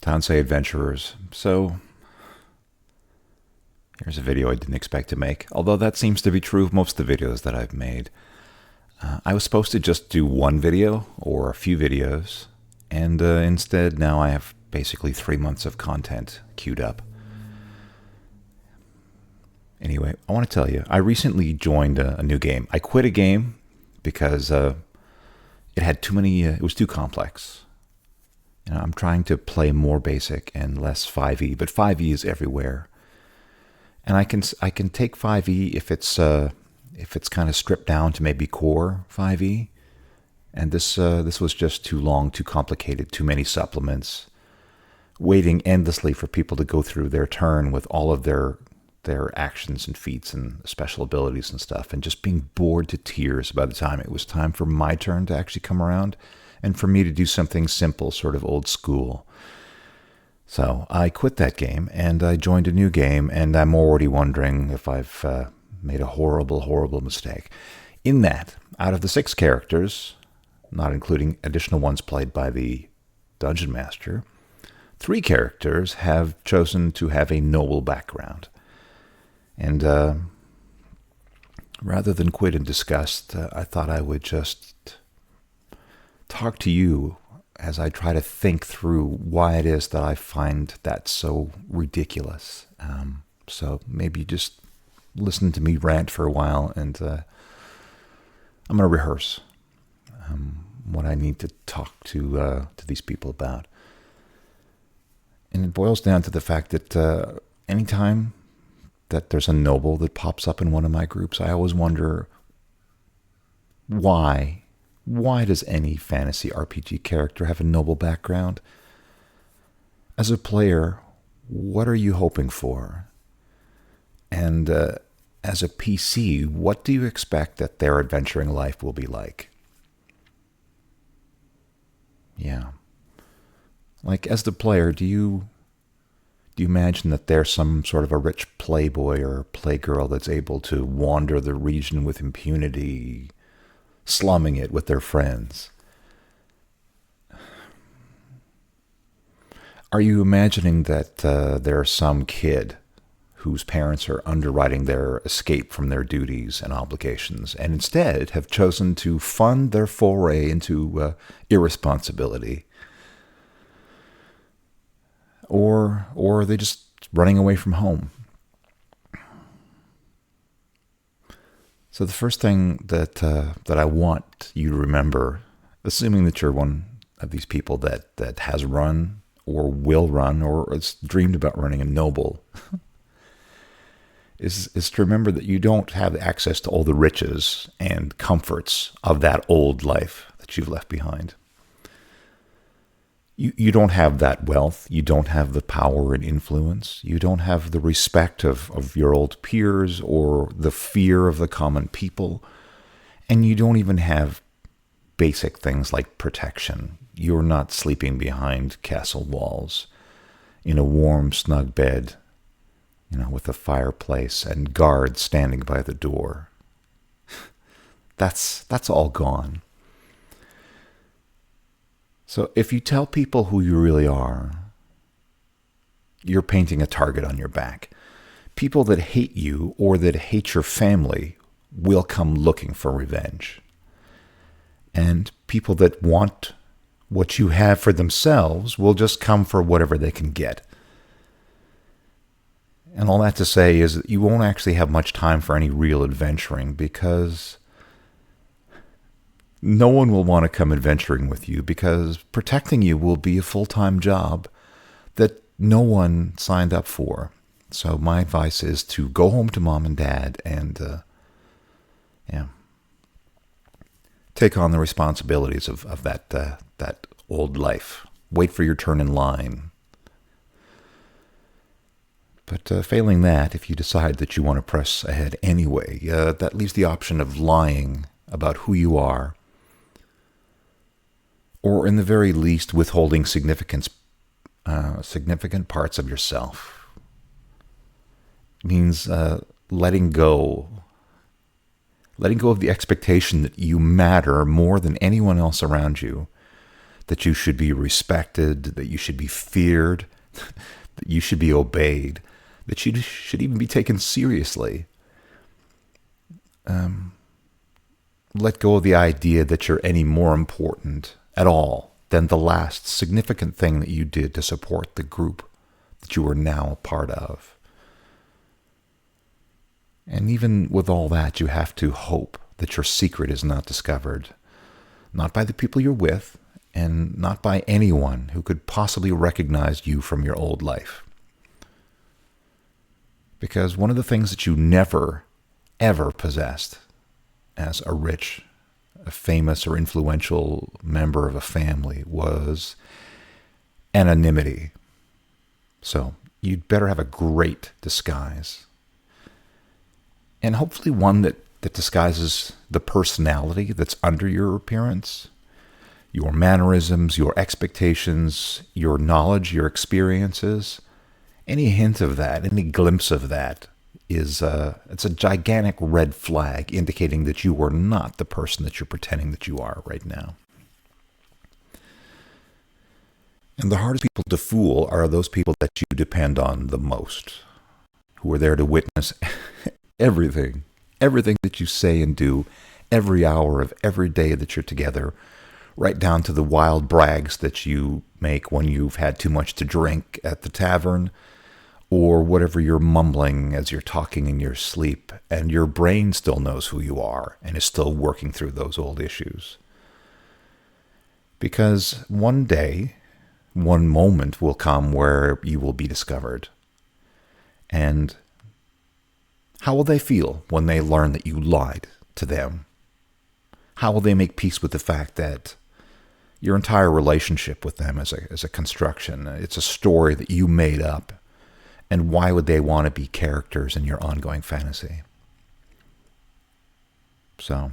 Tansei Adventurers. So, here's a video I didn't expect to make, although that seems to be true of most of the videos that I've made. I was supposed to just do one video, or a few videos, and instead now I have basically 3 months of content queued up. Anyway, I want to tell you, I recently joined a new game. I quit a game because it had too many, it was too complex. I'm trying to play more basic and less 5e, but 5e is everywhere. And I can take 5e if it's kind of stripped down to maybe core 5e. And this was just too long, too complicated, too many supplements, waiting endlessly for people to go through their turn with all of their actions and feats and special abilities and stuff, and just being bored to tears by the time it was time for my turn to actually come around and for me to do something simple, sort of old school. So I quit that game and I joined a new game, and I'm already wondering if I've made a horrible, horrible mistake. In that, out of the 6 characters, not including additional ones played by the Dungeon Master, 3 characters have chosen to have a noble background. And rather than quit in disgust, I thought I would just talk to you as I try to think through why it is that I find that so ridiculous. So maybe just listen to me rant for a while, and I'm going to rehearse what I need to talk to these people about. And it boils down to the fact that anytime that there's a noble that pops up in one of my groups, I always wonder why. Why does any fantasy RPG character have a noble background? As a player, what are you hoping for? And as a PC, what do you expect that their adventuring life will be like? Yeah. Like, as the player, do you imagine that they're some sort of a rich playboy or playgirl that's able to wander the region with impunity, slumming it with their friends? Are you imagining that there's some kid whose parents are underwriting their escape from their duties and obligations, and instead have chosen to fund their foray into irresponsibility? Or are they just running away from home? So the first thing that I want you to remember, assuming that you're one of these people that has run or will run or has dreamed about running a noble, is to remember that you don't have access to all the riches and comforts of that old life that you've left behind. You don't have that wealth. You don't have the power and influence. You don't have the respect of your old peers or the fear of the common people. And you don't even have basic things like protection. You're not sleeping behind castle walls in a warm, snug bed, with a fireplace and guards standing by the door. That's all gone. So if you tell people who you really are, you're painting a target on your back. People that hate you or that hate your family will come looking for revenge. And people that want what you have for themselves will just come for whatever they can get. And all that to say is that you won't actually have much time for any real adventuring, because no one will want to come adventuring with you, because protecting you will be a full-time job that no one signed up for. So my advice is to go home to mom and dad and take on the responsibilities of that old life. Wait for your turn in line. But failing that, if you decide that you want to press ahead anyway, that leaves the option of lying about who you are, or in the very least withholding significant parts of yourself. It means letting go of the expectation that you matter more than anyone else around you, that you should be respected, that you should be feared, that you should be obeyed, that you should even be taken seriously. Let go of the idea that you're any more important at all than the last significant thing that you did to support the group that you are now a part of. And even with all that, you have to hope that your secret is not discovered, not by the people you're with, and not by anyone who could possibly recognize you from your old life. Because one of the things that you never, ever possessed as a rich, a famous, or influential member of a family was anonymity. So you'd better have a great disguise. And hopefully one that disguises the personality that's under your appearance, your mannerisms, your expectations, your knowledge, your experiences. Any hint of that, any glimpse of that it's a gigantic red flag indicating that you are not the person that you're pretending that you are right now. And the hardest people to fool are those people that you depend on the most, who are there to witness everything that you say and do, every hour of every day that you're together, right down to the wild brags that you make when you've had too much to drink at the tavern, or whatever you're mumbling as you're talking in your sleep, and your brain still knows who you are and is still working through those old issues. Because one day, one moment will come where you will be discovered. And how will they feel when they learn that you lied to them? How will they make peace with the fact that your entire relationship with them is a construction? It's a story that you made up. And why would they want to be characters in your ongoing fantasy? So,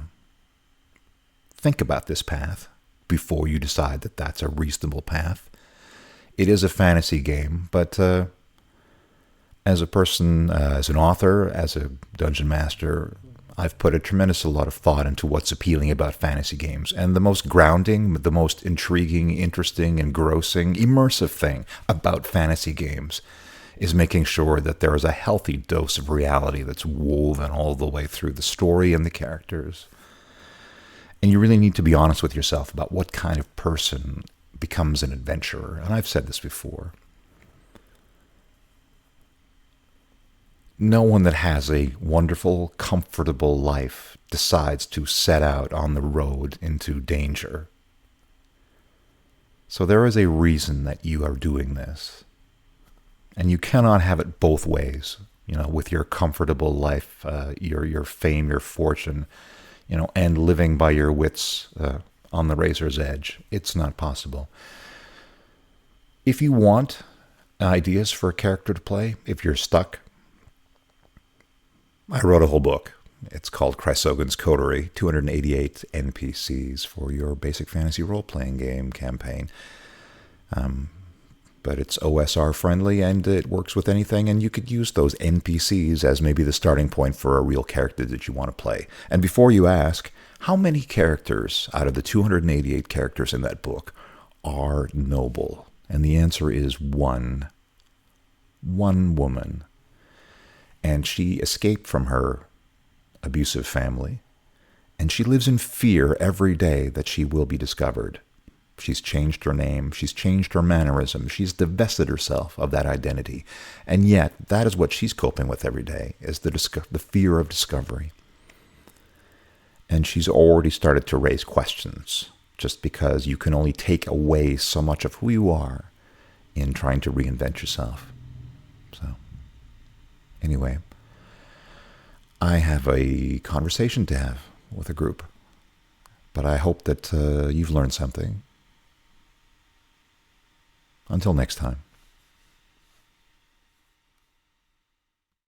think about this path before you decide that that's a reasonable path. It is a fantasy game, but as a person, as an author, as a dungeon master, I've put a tremendous lot of thought into what's appealing about fantasy games. And the most grounding, the most intriguing, interesting, engrossing, immersive thing about fantasy games is making sure that there is a healthy dose of reality that's woven all the way through the story and the characters. And you really need to be honest with yourself about what kind of person becomes an adventurer. And I've said this before. No one that has a wonderful, comfortable life decides to set out on the road into danger. So there is a reason that you are doing this. And you cannot have it both ways, with your comfortable life, your fame, your fortune, and living by your wits on the razor's edge. It's not possible. If you want ideas for a character to play, if you're stuck, I wrote a whole book. It's called Chrysogon's Coterie, 288 NPCs for your basic fantasy role-playing game campaign. But it's OSR friendly and it works with anything, and you could use those NPCs as maybe the starting point for a real character that you want to play. And before you ask, how many characters out of the 288 characters in that book are noble? And the answer is one. One woman. And she escaped from her abusive family, and she lives in fear every day that she will be discovered. She's changed her name, she's changed her mannerisms, she's divested herself of that identity. And yet, that is what she's coping with every day, is the fear of discovery. And she's already started to raise questions, just because you can only take away so much of who you are in trying to reinvent yourself. So, anyway, I have a conversation to have with a group, but I hope that you've learned something. Until next time.